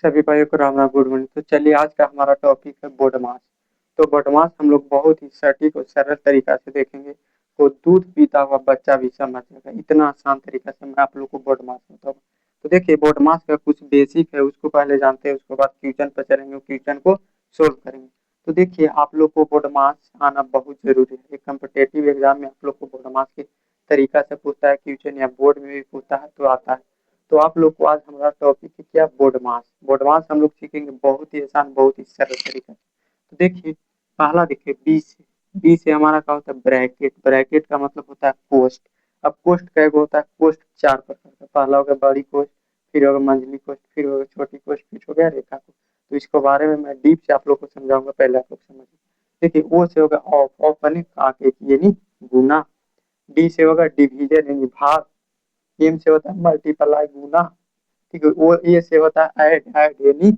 सभी भाइयों को राम राम, गुड मॉर्निंग। तो चलिए, आज का हमारा टॉपिक है बोर्ड मास। तो बोर्ड मास हम लोग बहुत ही सटीक और सरल तरीका से देखेंगे, तो दूध पीता हुआ बच्चा भी समझ जाएगा। इतना आसान तरीका से मैं आप लोग को बोर्ड मास बताऊंगा। तो देखिए, बोर्ड मास का कुछ बेसिक है, उसको पहले जानते हैं, उसके बाद क्वेश्चन पर चलेंगे, क्वेश्चन को सोल्व करेंगे। तो देखिए, आप लोग को बोर्ड मास आना बहुत जरूरी है। एक कम्पिटेटिव एग्जाम में आप लोग को बोर्ड मास के तरीका से पूछता है क्वेश्चन, या बोर्ड में भी पूछता है तो आता है। तो आप लोग को आज हमारा टॉपिक है क्या, बोर्ड मास। बोर्ड मास हम लोग सीखेंगे बहुत ही आसान, बहुत ही सरल तरीका। तो देखिए, पहला देखिए बी से। बी से हमारा क्या होता है, ब्रैकेट। ब्रैकेट का मतलब होता है कोष्ट। अब कोष्ट कैसे होता है, कोष्ट चार प्रकार का। पहला होगा बड़ी कोष्ट, फिर होगा मंझली कोष्ट, फिर होगा छोटी कोष्ट, फिर हो गया रेखा कोष्ट। तो इसके बारे में मैं डीप से आप लोग को समझाऊंगा, पहले आप लोग समझिए। देखिए, ओ से होगा ऑफ। ऑफ बने आगे यानी गुना। डी से होगा डिवीजन यानी भाग। एम से होता है मल्टीप्लाई गुना। ठीक है। वो ये से होता है ऐड। ऐड यानी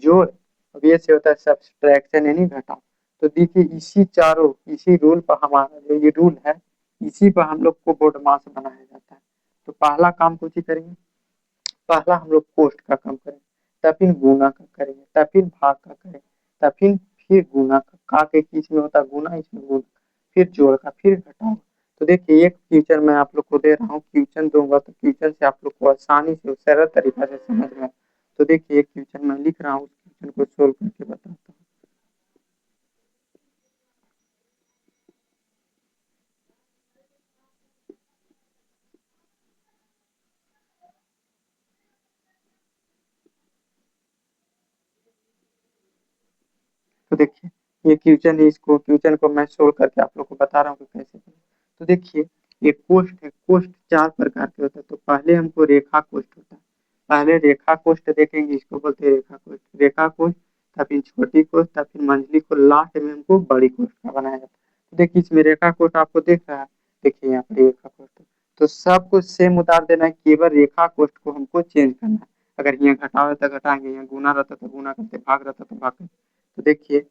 जोड़। अब ये से होता है सब्सट्रैक्शन यानी घटाव। तो देखिए, इसी चारों इसी रूल पर हमारा जो ये रूल है, इसी पर हम लोग को बोर्ड मास बनाया जाता है। तो पहला काम कुछ ही करेंगे। पहला हम लोग कोष्ट का काम करेंगे, तब फिर गुना का करेंगे, तब फिर भाग का करेंगे, तब फिर गुना का के किस में होता है गुना, इसमें गुना, फिर जोड़ का, फिर घटाव। तो देखिए, एक क्वेश्चन मैं आप लोग को दे रहा हूँ, क्वेश्चन दूंगा तो क्वेश्चन से आप लोग को आसानी से सरल तरीका से समझ में आए। तो देखिए, एक क्वेश्चन मैं लिख रहा हूँ, उस क्वेश्चन को सोल्व करके बताता हूँ। तो देखिए, ये क्वेश्चन है, इसको क्वेश्चन को मैं सोल्व करके आप लोग को बता रहा हूँ कि कैसे करें। तो देखिए, ये कोष्ट है। कोष्ट चार प्रकार के होता है। तो पहले हमको रेखा कोष्ट होता है। पहले रेखा कोष्ट देखेंगे, इसको बोलते हैं रेखा कोष्ट। रेखा कोष्ट, तब फिर छोटी कोष्ट, तब फिर मंझली को, लास्ट में हमको बड़ी कोष्ट का बनाया जाता है। तो देखिए, इसमें रेखा कोष्ट आपको दिख रहा है। देखिए यहाँ पर रेखा कोष्ट। तो सबको सेम उतार देना है, केवल रेखा कोष्ट को हमको चेंज करना है। अगर यहाँ घटाव रहता घटाएंगे, यहाँ गुना रहता तो गुना करते, भाग रहता तो भाग करते। तो देखिए,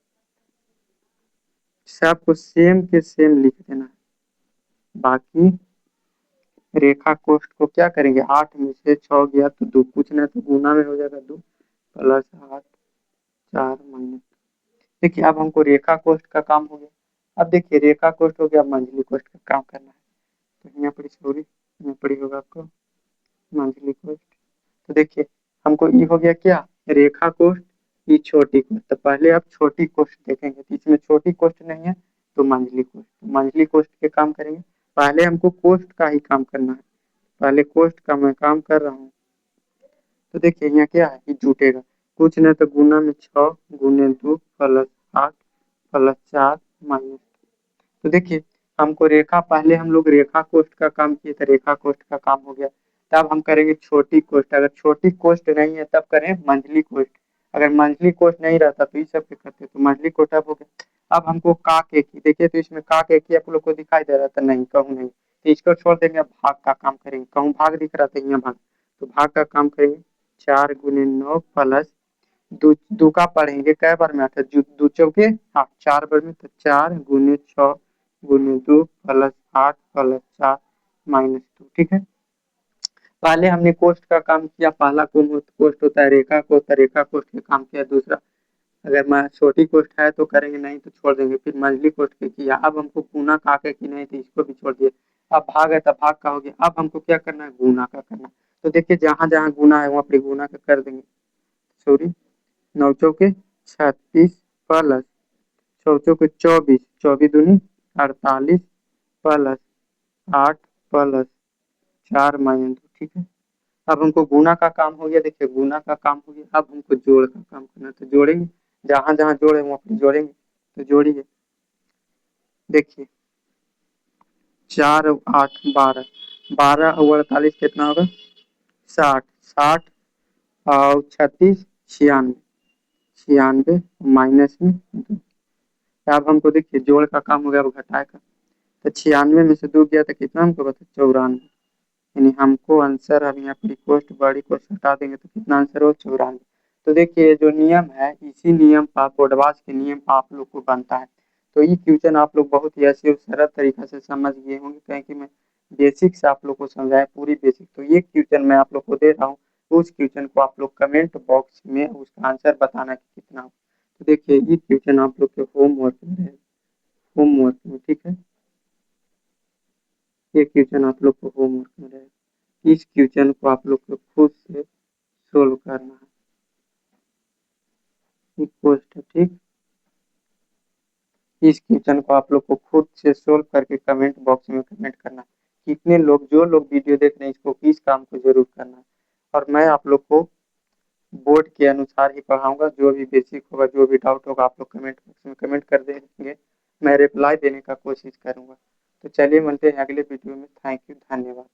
सबको सेम के सेम लिख देना है। बाकी रेखा कोष्ट को क्या करेंगे, 8 में से 6 गया तो 2, कुछ ना तो गुना में हो जाएगा 2 प्लस 8, 4 माइनस। देखिए, अब हमको रेखा कोष्ट का काम हो गया। अब देखिए, रेखा कोष्ट हो गया, मंझली कोष्ट का काम करना है। तो यहाँ पर सॉरी, यहाँ पर होगा आपको मंझली कोष्ट। तो देखिए, हमको ये हो गया क्या, रेखा कोष्ट, ये छोटी कोष्ट। तो पहले आप छोटी कोष्ट देखेंगे, तो इसमें छोटी कोष्ट नहीं है, तो मंझली कोष्ट। तो मंझली कोष्ट के काम करेंगे। पहले हमको कोष्ट का ही काम करना है। पहले कोष्ट का मैं काम कर रहा हूँ। तो देखिए, यहाँ क्या है, ये जुटेगा। कुछ नहीं तो गुना में 6 गुने 2 प्लस 8 प्लस 4 माइनस। तो देखिए, हमको रेखा, पहले हम लोग रेखा कोष्ट का काम किए थे, रेखा कोष्ट का काम हो गया। तब हम करेंगे छोटी कोष्ट। अगर छोटी कोष्ट नहीं है तब करें मंझली कोष्ट। अगर मंझली कोष्ट नहीं रहता तो ये सब के करते, तो मंझली कोष्ट अब हो गया। अब हमको काक एक ही, देखिए तो इसमें काक एक ही आप लोग को दिखाई दे रहा था, नहीं कहूँ नहीं, तो इसको छोड़ देंगे, अब भाग का काम करेंगे। कहूँ भाग दिख रहा था, यहाँ भाग। तो भाग का काम करेंगे। 4 गुने 9 प्लस दो, दो का पढ़ेंगे कै बार में आता है, दो चौके, हाँ 4 बार में। तो 4 गुने 6 गुने 2 प्लस 8 प्लस 4 माइनस 2। ठीक है। पहले हमने कोष्ट का काम किया। पहला कोष्ट होता है रेखा कोष्ट, रेखा कोष्ट का काम किया। दूसरा, अगर मैं छोटी कोष्ट है तो करेंगे, नहीं तो छोड़ देंगे। फिर मंझली कोष्ट के किया। अब हमको गुना का के की नहीं, तो इसको भी छोड़ दिए। अब भाग है तो भाग का हो गया। अब हमको क्या करना है, गुना का करना। तो देखिए, जहां जहां गुना है वहां पर गुना का कर देंगे। सॉरी, 9 चौके 36 प्लस 6 चौके 24, 24 दूनी 48 प्लस 8 प्लस 4 माइनस 2। ठीक है। अब हमको गुना का काम हो गया। देखिए, गुना का काम हो गया। अब हमको जोड़ का काम करना है, तो जोड़ेंगे। जहां जहां जोड़े वहां पर जोड़ेंगे। तो जोड़िए। देखिए, 4 8 12, 12 और 48 कितना होगा, 60। 60 और 36 96, 96 माइनस में 2। अब हमको देखिए, जोड़ का काम हो गया, अब घटाए का। तो 96 में से 2 गया तो कितना हमको बता, 94। यानी हमको आंसर, अब यहाँ पर कोष्ट बड़ी कोष्ट हटा देंगे तो कितना आंसर हो, 94। तो देखिए, जो नियम है, इसी नियम पर, बोर्डवास के नियम पर आप लोग को बनता है। तो ये क्वेश्चन आप लोग बहुत ही ऐसे सरल तरीका से समझ गए होंगे, कहें कि मैं बेसिक से आप लोग को समझाया, पूरी बेसिक। तो ये क्वेश्चन मैं आप लोग को दे रहा हूँ, उस क्वेश्चन को आप लोग कमेंट बॉक्स में उसका आंसर बताना कि कितना हो। तो देखिए ये क्वेश्चन आप लोग के होमवर्क में है, होमवर्क में, ठीक है। ये क्वेश्चन आप लोग को होमवर्क में रहेगा। इस क्वेश्चन को आप लोग को खुद से सोल्व करना है, क्वेश्चन, ठीक। इस क्वेश्चन को आप लोग को खुद से सोल्व करके कमेंट बॉक्स में कमेंट करना है। कितने लोग, जो लोग वीडियो देख रहे हैं, इसको किस काम को जरूर करना है। और मैं आप लोग को बोर्ड के अनुसार ही पढ़ाऊंगा। जो भी बेसिक होगा, जो भी डाउट होगा, आप लोग कमेंट बॉक्स में कमेंट कर देंगे, मैं रिप्लाई देने का कोशिश करूंगा। तो चलिए मिलते हैं अगले वीडियो में। थैंक यू, धन्यवाद।